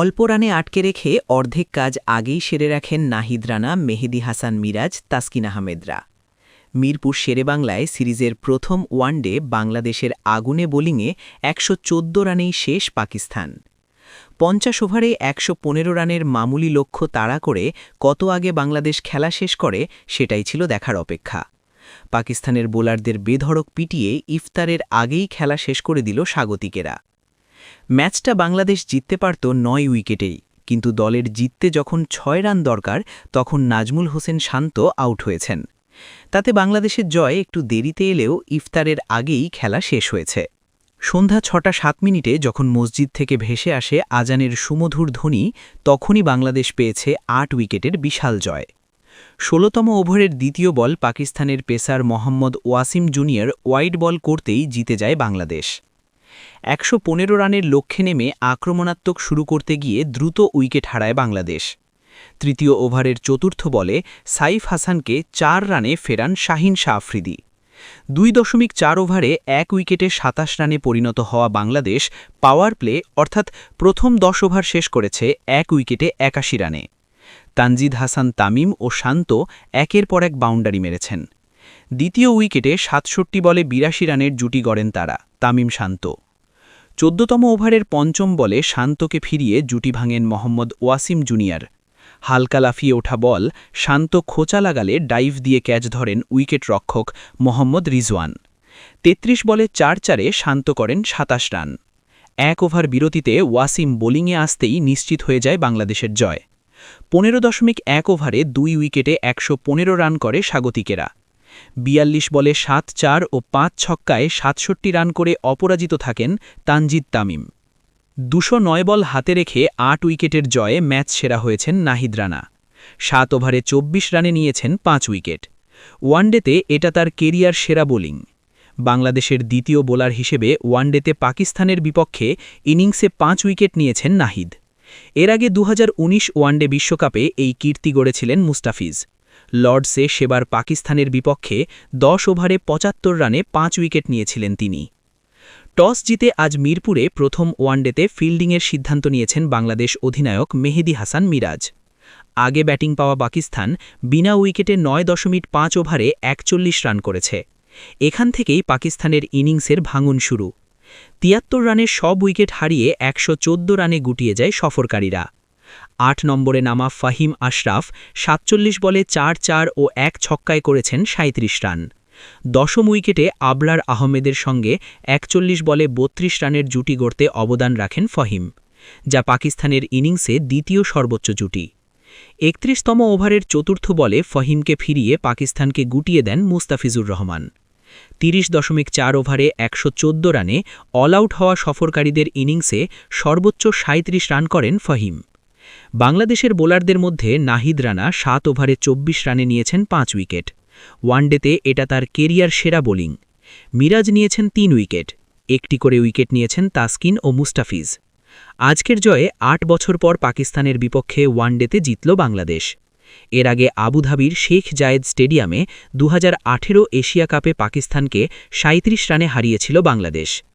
অল্প রানে আটকে রেখে অর্ধেক কাজ আগেই সেরে রাখেন নাহিদ রানা, মেহেদী হাসান মিরাজ, তাসকিন আহমেদরা। মিরপুর শেরেবাংলায় সিরিজের প্রথম ওয়ানডে বাংলাদেশের আগুনে বোলিংয়ে ১১৪ রানেই শেষ পাকিস্তান। ৫০ ওভারে ১১৫ রানের মামুলি লক্ষ্য তাড়া করে কত আগে বাংলাদেশ খেলা শেষ করে সেটাই ছিল দেখার অপেক্ষা। পাকিস্তানের বোলারদের বেধড়ক পিটিয়ে ইফতারের আগেই খেলা শেষ করে দিল স্বাগতিকেরা। ম্যাচটা বাংলাদেশ জিততে পারত ৯ উইকেটেই, কিন্তু দলের জিততে যখন ৬ রান দরকার তখন নাজমুল হোসেন শান্ত আউট হয়েছেন। তাতে বাংলাদেশের জয় একটু দেরিতে এলেও ইফতারের আগেই খেলা শেষ হয়েছে। সন্ধ্যা ৬টা ৭ মিনিটে যখন মসজিদ থেকে ভেসে আসে আজানের সুমধুর ধ্বনি, তখনই বাংলাদেশ পেয়েছে ৮ উইকেটের বিশাল জয়। ১৬তম ওভারের দ্বিতীয় বল পাকিস্তানের pacer Mohammad Wasim junior wide ball করতেই জিতে যায় বাংলাদেশ। ১১৫ রানের লক্ষ্যে নেমে আক্রমণাত্মক শুরু করতে গিয়ে দ্রুত উইকেট হারায় বাংলাদেশ। তৃতীয় ওভারের চতুর্থ বলে সাইফ হাসানকে ৪ রানে ফেরান শাহিন শাহ আফ্রিদি। ২.৪ ওভারে ১ উইকেটে ২৭ রানে পরিণত হওয়া বাংলাদেশ পাওয়ার প্লে অর্থাৎ প্রথম ১০ ওভার শেষ করেছে ১ উইকেটে ৮১ রানে। তানজিদ হাসান তামিম ও শান্ত একের পর এক বাউন্ডারি মেরেছেন। দ্বিতীয় উইকেটে ৬৭ বলে ৮২ রানের জুটি গড়েন তারা, তামিম শান্ত। ১৪তম ওভারের পঞ্চম বলে শান্তকে ফিরিয়ে জুটি ভাঙেন মোহাম্মদ ওয়াসিম জুনিয়র। হালকা লাফিয়ে ওঠা বল শান্ত খোঁচা লাগালে ডাইভ দিয়ে ক্যাচ ধরেন উইকেট রক্ষক মোহাম্মদ রিজওয়ান। ৩৩ বলে ৪-৪-এ শান্ত করেন ২৭ রান। ১ ওভার বিরতিতে ওয়াসিম বোলিংয়ে আসতেই নিশ্চিত হয়ে যায় বাংলাদেশের জয়। ১৫.১ ওভারে ২ উইকেটে ১১৫ রান করে স্বাগতিকেরা। ৪২ বলে ৭-৪ ও ৫ ছক্কায় ৬৭ রান করে অপরাজিত থাকেন তানজিদ তামিম। ২০৯ বল হাতে রেখে ৮ উইকেটের জয়ে ম্যাচ সেরা হয়েছেন নাহিদ রানা। ৭ ওভারে ২৪ রানে নিয়েছেন ৫ উইকেট। ওয়ানডেতে এটা তার কেরিয়ার সেরা বোলিং। বাংলাদেশের দ্বিতীয় বোলার হিসেবে ওয়ানডেতে পাকিস্তানের বিপক্ষে ইনিংসে ৫ উইকেট নিয়েছেন নাহিদ। এর আগে ২০১৯ ওয়ানডে বিশ্বকাপে এই কীর্তি গড়েছিলেন মুস্তাফিজ। লর্ডসে সেবার পাকিস্তানের বিপক্ষে ১০ ওভারে ৭৫ রানে ৫ উইকেট নিয়েছিলেন তিনি। টস জিতে আজ মিরপুরে প্রথম ওয়ানডেতে ফিল্ডিংয়ের সিদ্ধান্ত নিয়েছেন বাংলাদেশ অধিনায়ক মেহেদী হাসান মিরাজ। আগে ব্যাটিং পাওয়া পাকিস্তান বিনা উইকেটে ৯.৫ ওভারে ৪১ রান করেছে। এখান থেকেই পাকিস্তানের ইনিংসের ভাঙন শুরু। ৭৩ রানের সব উইকেট হারিয়ে ১১৪ রানে গুটিয়ে যায় সফরকারীরা। ৮ নম্বরে নামা ফাহিম আশরাফ ৪৭ বলে ৪-৪ ও ১ ছক্কায় করেছেন ৩৭ রান। ১০ম উইকেটে আবরার আহমেদের সঙ্গে ৪১ বলে ৩২ রানের জুটি গড়তে অবদান রাখেন ফহিম, যা পাকিস্তানের ইনিংসে দ্বিতীয় সর্বোচ্চ জুটি। ৩১তম ওভারের চতুর্থ বলে ফহিমকে ফিরিয়ে পাকিস্তানকে গুটিয়ে দেন মুস্তাফিজুর রহমান। ৩০.৪ ওভারে ১১৪ রানে অল আউট হওয়া সফরকারীদের ইনিংসে সর্বোচ্চ ৩৭ রান করেন ফহিম। বাংলাদেশের বোলারদের মধ্যে নাহিদ রানা ৭ ওভারে ২৪ রানে নিয়েছেন ৫ উইকেট। ওয়ানডেতে এটা তার কেরিয়ার সেরা বোলিং। মিরাজ নিয়েছেন ৩ উইকেট, একটি করে উইকেট নিয়েছেন তাসকিন ও মুস্তাফিজ। আজকের জয়ে ৮ বছর পর পাকিস্তানের বিপক্ষে ওয়ানডেতে জিতল বাংলাদেশ। এর আগে আবুধাবির শেখ জায়েদ স্টেডিয়ামে ২০১৮ এশিয়া কাপে পাকিস্তানকে ৩৭ রানে হারিয়েছিল বাংলাদেশ।